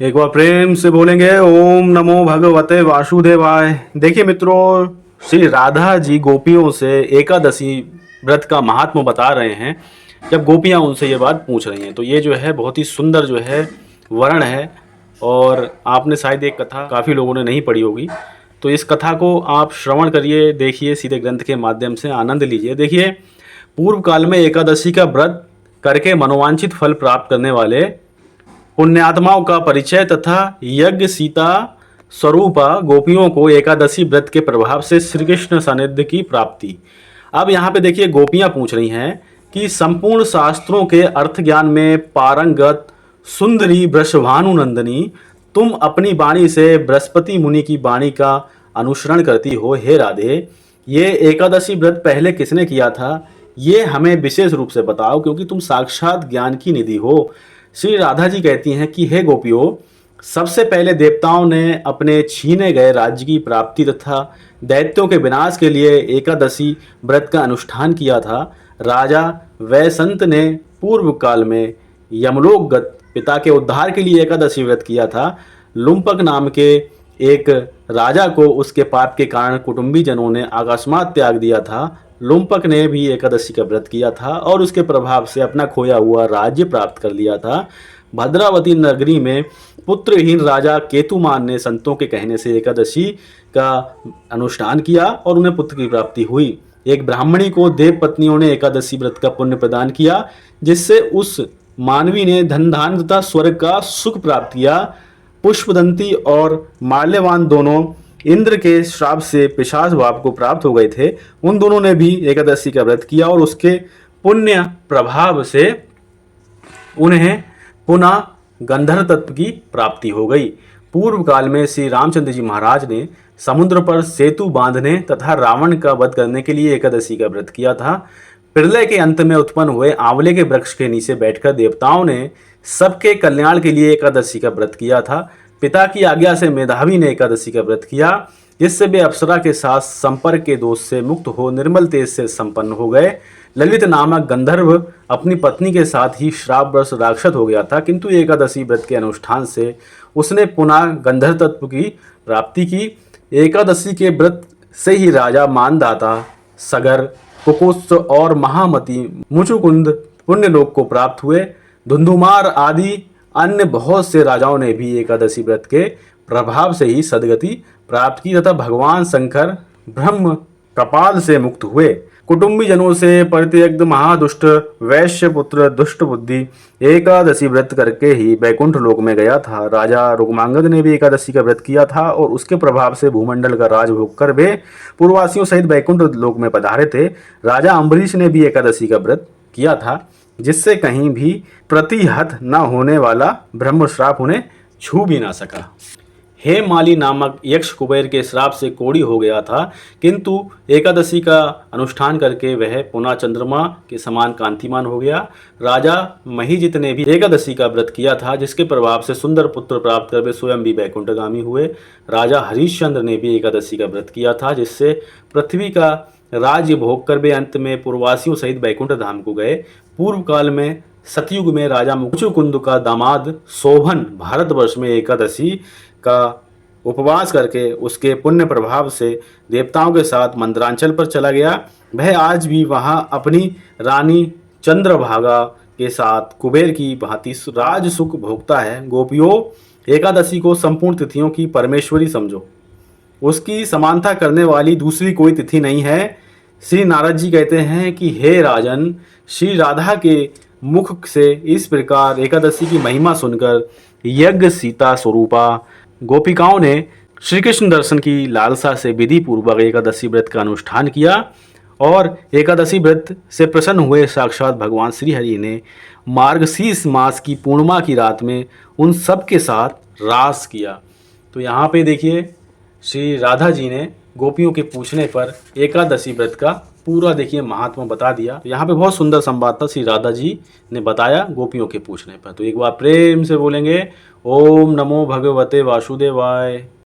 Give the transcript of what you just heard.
एक बार प्रेम से बोलेंगे ओम नमो भगवते वासुदेवाय। देखिए मित्रों, श्री राधा जी गोपियों से एकादशी व्रत का महात्म बता रहे हैं। जब गोपियां उनसे ये बात पूछ रही हैं तो ये जो है बहुत ही सुंदर जो है वर्ण है। और आपने शायद एक कथा काफ़ी लोगों ने नहीं पढ़ी होगी, तो इस कथा को आप श्रवण करिए, देखिए, सीधे ग्रंथ के माध्यम से आनंद लीजिए। देखिए, पूर्व काल में एकादशी का व्रत करके मनोवांछित फल प्राप्त करने वाले पुण्यात्माओं का परिचय तथा यज्ञ सीता स्वरूपा गोपियों को एकादशी व्रत के प्रभाव से श्री कृष्ण सानिध्य की प्राप्ति। अब यहाँ पे देखिए, गोपियाँ पूछ रही हैं कि संपूर्ण शास्त्रों के अर्थ ज्ञान में पारंगत सुंदरी वृषभानुनंदनी, तुम अपनी वाणी से बृहस्पति मुनि की वाणी का अनुसरण करती हो। हे राधे, ये एकादशी व्रत पहले किसने किया था, ये हमें विशेष रूप से बताओ, क्योंकि तुम साक्षात ज्ञान की निधि हो। श्री राधा जी कहती हैं कि हे गोपियों, सबसे पहले देवताओं ने अपने छीने गए राज्य की प्राप्ति तथा दैत्यों के विनाश के लिए एकादशी व्रत का अनुष्ठान किया था। राजा वैसंत ने पूर्व काल में यमलोकगत पिता के उद्धार के लिए एकादशी व्रत किया था। लुम्पक नाम के एक राजा को उसके पाप के कारण कुटुंबी जनों ने अकस्मात त्याग दिया था। लुम्पक ने भी एकादशी का व्रत किया था और उसके प्रभाव से अपना खोया हुआ राज्य प्राप्त कर लिया था। भद्रावती नगरी में पुत्रहीन राजा केतुमान ने संतों के कहने से एकादशी का अनुष्ठान किया और उन्हें पुत्र की प्राप्ति हुई। एक ब्राह्मणी को देव पत्नियों ने एकादशी व्रत का पुण्य प्रदान किया, जिससे उस मानवी ने धन धान्य तथा स्वर्ग का सुख प्राप्त किया। पुष्पदंती और माल्यवान दोनों इंद्र के श्राप से पिशाच भाव को प्राप्त हो गए थे। उन दोनों ने भी एकादशी का व्रत किया और उसके पुण्य प्रभाव से उन्हें पुनः गंधर्व तत्व की प्राप्ति हो गई। पूर्व काल में श्री रामचंद्र जी महाराज ने समुद्र पर सेतु बांधने तथा रावण का वध करने के लिए एकादशी का व्रत किया था। प्रलय के अंत में उत्पन्न हुए आंवले के वृक्ष के नीचे बैठकर देवताओं ने सबके कल्याण के लिए एकादशी का व्रत किया था। पिता की आज्ञा से मेधावी ने एकादशी का व्रत किया, जिससे वे अप्सरा के साथ संपर्क के दोष से मुक्त हो निर्मल तेज से संपन्न हो गए। ललित नामक गंधर्व अपनी पत्नी के साथ ही श्रापग्रस्त राक्षस हो गया था, किंतु एकादशी व्रत के अनुष्ठान से उसने पुनः गंधर्व तत्व की प्राप्ति की। एकादशी के व्रत से ही राजा मानदाता, सगर, कुकुत्स और महामती मुचुकुंद पुण्यलोक को प्राप्त हुए। धुंधुमार आदि अन्य बहुत से राजाओं ने भी एकादशी व्रत के प्रभाव से ही सदगति प्राप्त की तथा भगवान शंकर ब्रह्म कपाल से मुक्त हुए। कुटुंबी जनों से परित्यक्त महादुष्ट वैश्य पुत्र दुष्ट बुद्धि एकादशी व्रत करके ही बैकुंठ लोक में गया था। राजा रुक्मांगद ने भी एकादशी का व्रत किया था और उसके प्रभाव से भूमंडल का राजभोग कर वे पूर्ववासियों सहित बैकुंठ लोक में पधारे थे। राजा अम्बरीश ने भी एकादशी का व्रत किया था, जिससे कहीं भी प्रतिहत न होने वाला ब्रह्म श्राप उन्हें छू भी ना सका। हे माली नामक यक्ष कुबेर के श्राप से कोढ़ी हो गया था, किंतु एकादशी का अनुष्ठान करके वह पुनः चंद्रमा के समान कांतिमान हो गया। राजा महिजित ने भी एकादशी का व्रत किया था, जिसके प्रभाव से सुंदर पुत्र प्राप्त कर वे स्वयं भी बैकुंठगामी हुए। राजा हरिश्चंद्र ने भी एकादशी का व्रत किया था, जिससे पृथ्वी का राज्य भोग कर वे अंत में पूर्ववासियों सहित बैकुंठ धाम को गए। पूर्व काल में सतयुग में राजा मुचुकुंद का दामाद शोभन भारतवर्ष में एकादशी का उपवास करके उसके पुण्य प्रभाव से देवताओं के साथ मंदरांचल पर चला गया। वह आज भी वहां अपनी रानी चंद्रभागा के साथ कुबेर की भांति राज सुख भोगता है। गोपियों, एकादशी को संपूर्ण तिथियों की परमेश्वरी समझो, उसकी समानता करने वाली दूसरी कोई तिथि नहीं है। श्री नारद जी कहते हैं कि हे राजन, श्री राधा के मुख से इस प्रकार एकादशी की महिमा सुनकर यज्ञ सीता स्वरूपा गोपिकाओं ने श्री कृष्ण दर्शन की लालसा से विधि पूर्वक एकादशी व्रत का अनुष्ठान किया और एकादशी व्रत से प्रसन्न हुए साक्षात भगवान श्री हरि ने मार्गशीर्ष मास की पूर्णिमा की रात में उन सब के साथ रास किया। तो यहाँ पे देखिए, श्री राधा जी ने गोपियों के पूछने पर एकादशी व्रत का पूरा देखिए महात्मा बता दिया। तो यहाँ पे बहुत सुंदर संवाद था, श्री राधा जी ने बताया गोपियों के पूछने पर। तो एक बार प्रेम से बोलेंगे ओम नमो भगवते वासुदेवाय।